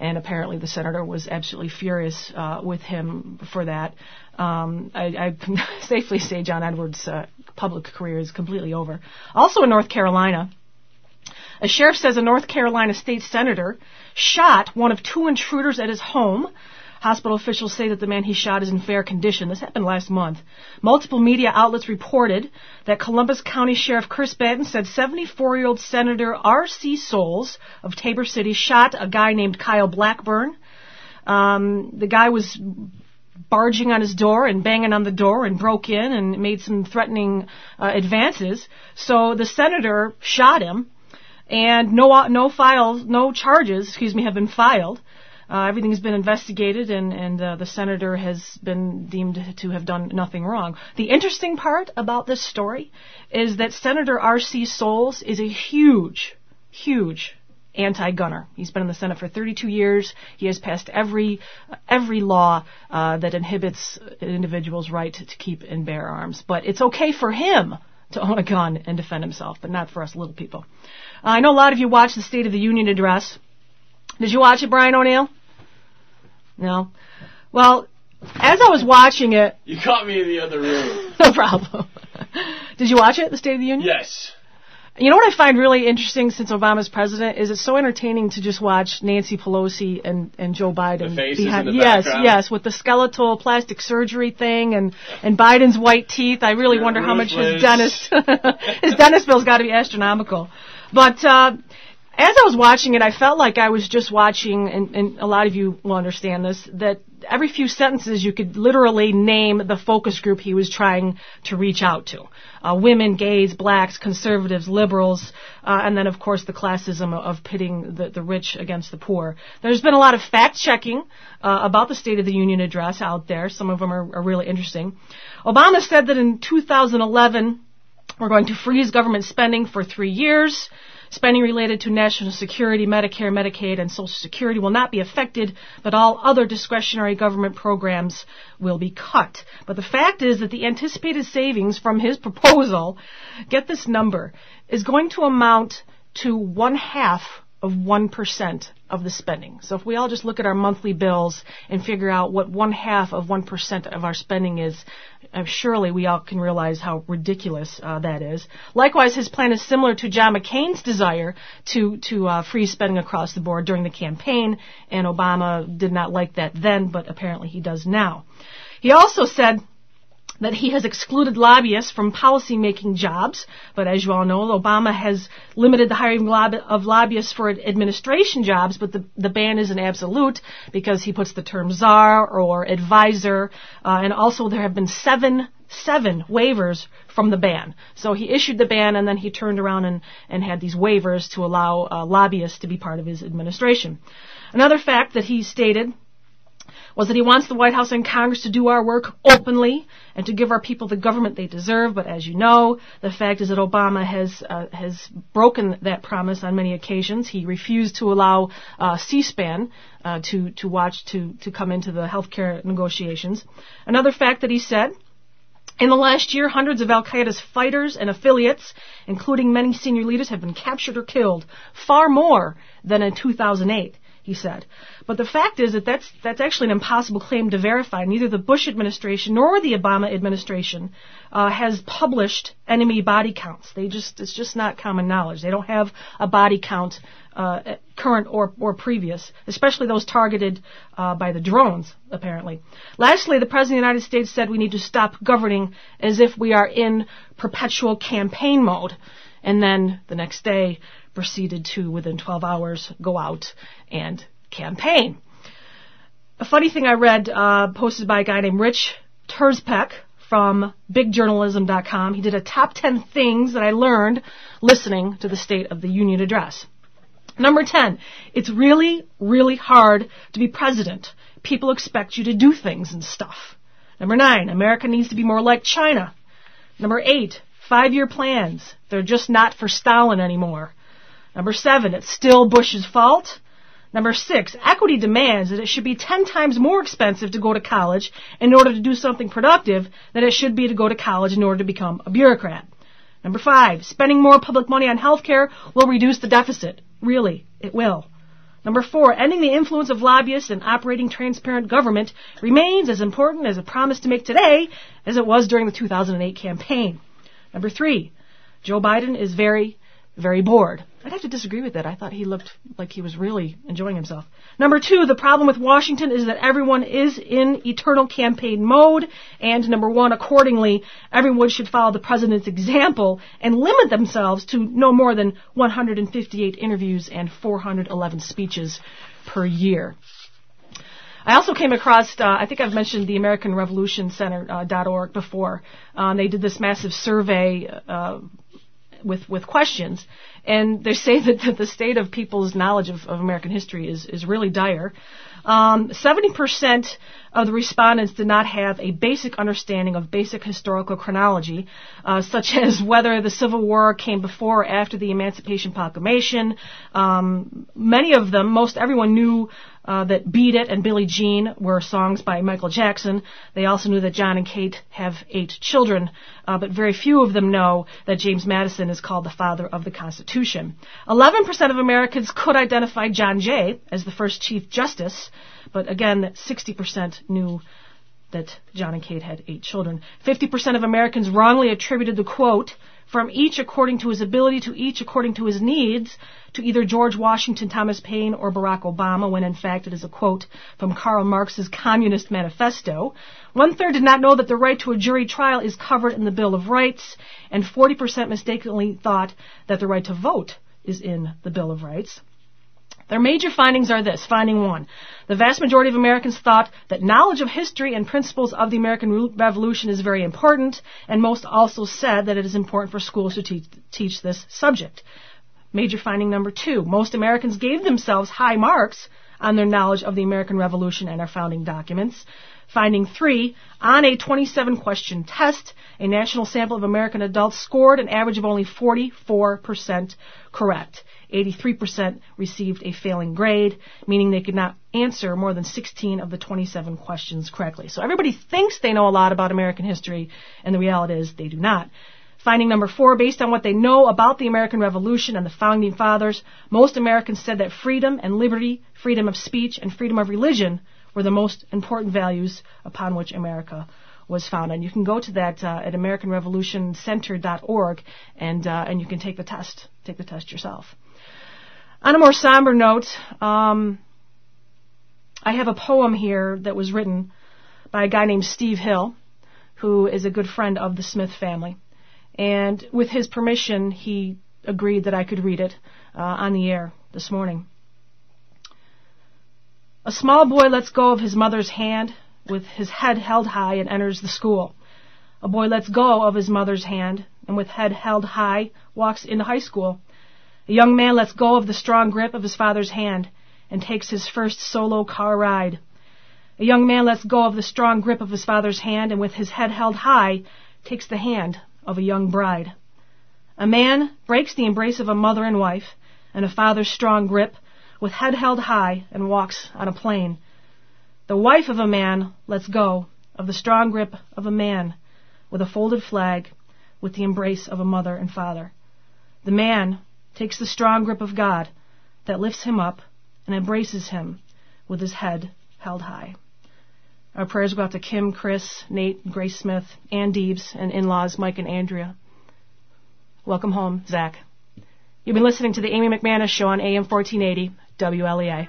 and apparently the senator was absolutely furious with him for that. I can safely say John Edwards' public career is completely over. Also in North Carolina, a sheriff says a North Carolina state senator shot one of 2 intruders at his home. Hospital officials say that the man he shot is in fair condition. This happened last month. Multiple media outlets reported that Columbus County Sheriff Chris Banton said 74-year-old Senator R.C. Soules of Tabor City shot a guy named Kyle Blackburn. The guy was barging on his door and banging on the door and broke in and made some threatening advances. So the senator shot him, and no charges have been filed. Everything's been investigated, and the senator has been deemed to have done nothing wrong. The interesting part about this story is that Senator R.C. Soules is a huge anti-gunner. He's been in the Senate for 32 years. He has passed every law that inhibits an individual's right to keep and bear arms. But it's okay for him to own a gun and defend himself, but not for us little people. I know a lot of you watched the State of the Union address. Did you watch it, Brian O'Neill? No? Well, as I was watching it... You caught me in the other room. No problem. Did you watch it, the State of the Union? Yes. You know what I find really interesting since Obama's president is it's so entertaining to just watch Nancy Pelosi and Joe Biden. The faces in the yes, background. Yes, with the skeletal plastic surgery thing and Biden's white teeth. I really wonder how much his dentist bill's got to be astronomical. But as I was watching it, I felt like I was just watching, and a lot of you will understand this, that every few sentences you could literally name the focus group he was trying to reach out to. Women, gays, blacks, conservatives, liberals, and then, of course, the classism of pitting the rich against the poor. There's been a lot of fact-checking about the State of the Union address out there. Some of them are really interesting. Obama said that in 2011, we're going to freeze government spending for 3 years. Spending related to national security, Medicare, Medicaid, and Social Security will not be affected, but all other discretionary government programs will be cut. But the fact is that the anticipated savings from his proposal, get this number, is going to amount to 0.5% of the spending. So if we all just look at our monthly bills and figure out what 0.5% of our spending is, surely we all can realize how ridiculous that is. Likewise, his plan is similar to John McCain's desire to freeze spending across the board during the campaign, and Obama did not like that then, but apparently he does now. He also said that he has excluded lobbyists from policy-making jobs, but as you all know, Obama has limited the hiring of lobbyists for administration jobs, but the ban isn't absolute because he puts the term czar or advisor, and also there have been seven waivers from the ban. So he issued the ban, and then he turned around and had these waivers to allow lobbyists to be part of his administration. Another fact that he stated was that he wants the White House and Congress to do our work openly and to give our people the government they deserve. But as you know, the fact is that Obama has broken that promise on many occasions. He refused to allow C-SPAN to come into the healthcare negotiations. Another fact that he said: in the last year, hundreds of al-Qaeda's fighters and affiliates, including many senior leaders, have been captured or killed, far more than in 2008. He said. But the fact is that that's actually an impossible claim to verify. Neither the Bush administration nor the Obama administration has published enemy body counts. It's just not common knowledge. They don't have a body count, current or previous, especially those targeted by the drones, apparently. Lastly, the President of the United States said we need to stop governing as if we are in perpetual campaign mode. And then the next day proceeded to, within 12 hours, go out and campaign. A funny thing I read, posted by a guy named Rich Terzpek from BigJournalism.com. He did a top 10 things that I learned listening to the State of the Union address. Number 10, it's really, really hard to be president. People expect you to do things and stuff. Number 9, America needs to be more like China. Number 8, 5-year plans. They're just not for Stalin anymore. Number 7, it's still Bush's fault. Number 6, equity demands that it should be 10 times more expensive to go to college in order to do something productive than it should be to go to college in order to become a bureaucrat. Number 5, spending more public money on health care will reduce the deficit. Really, it will. Number 4, ending the influence of lobbyists and operating transparent government remains as important as it promised to make today as it was during the 2008 campaign. Number 3, Joe Biden is very, very bored. I'd have to disagree with that. I thought he looked like he was really enjoying himself. Number 2, the problem with Washington is that everyone is in eternal campaign mode. And number 1, accordingly, everyone should follow the president's example and limit themselves to no more than 158 interviews and 411 speeches per year. I also came across, I think I've mentioned the American Revolution Center.org before. They did this massive survey with questions, and they say that the state of people's knowledge of American history is really dire. 70% of the respondents did not have a basic understanding of basic historical chronology, such as whether the Civil War came before or after the Emancipation Proclamation. Many of them, most everyone knew that Beat It and Billie Jean were songs by Michael Jackson. They also knew that John and Kate have 8 children, but very few of them know that James Madison is called the father of the Constitution. 11% of Americans could identify John Jay as the first Chief Justice, but again, 60% knew that John and Kate had 8 children. 50% of Americans wrongly attributed the quote, "from each according to his ability to each according to his needs," to either George Washington, Thomas Paine, or Barack Obama, when in fact it is a quote from Karl Marx's Communist Manifesto. 1/3 did not know that the right to a jury trial is covered in the Bill of Rights, and 40% mistakenly thought that the right to vote is in the Bill of Rights. Their major findings are this. Finding 1. The vast majority of Americans thought that knowledge of history and principles of the American Revolution is very important, and most also said that it is important for schools to teach this subject. Major finding number 2. Most Americans gave themselves high marks on their knowledge of the American Revolution and our founding documents. Finding 3, on a 27-question test, a national sample of American adults scored an average of only 44% correct. 83% received a failing grade, meaning they could not answer more than 16 of the 27 questions correctly. So everybody thinks they know a lot about American history, and the reality is they do not. Finding number 4, based on what they know about the American Revolution and the Founding Fathers, most Americans said that freedom and liberty, freedom of speech, and freedom of religion were the most important values upon which America was founded. And you can go to that at AmericanRevolutionCenter.org, and you can take the test yourself. On a more somber note, I have a poem here that was written by a guy named Steve Hill, who is a good friend of the Smith family. And with his permission, he agreed that I could read it on the air this morning. A small boy lets go of his mother's hand with his head held high and enters the school. A boy lets go of his mother's hand and with head held high walks into high school. A young man lets go of the strong grip of his father's hand and takes his first solo car ride. A young man lets go of the strong grip of his father's hand and with his head held high takes the hand of a young bride. A man breaks the embrace of a mother and wife and a father's strong grip with head held high and walks on a plane. The wife of a man lets go of the strong grip of a man with a folded flag with the embrace of a mother and father. The man takes the strong grip of God that lifts him up and embraces him with his head held high. Our prayers go out to Kim, Chris, Nate, Grace Smith, Ann Deebs, and in-laws Mike and Andrea. Welcome home, Zach. You've been listening to the Amy McManus Show on AM 1480, WLEI.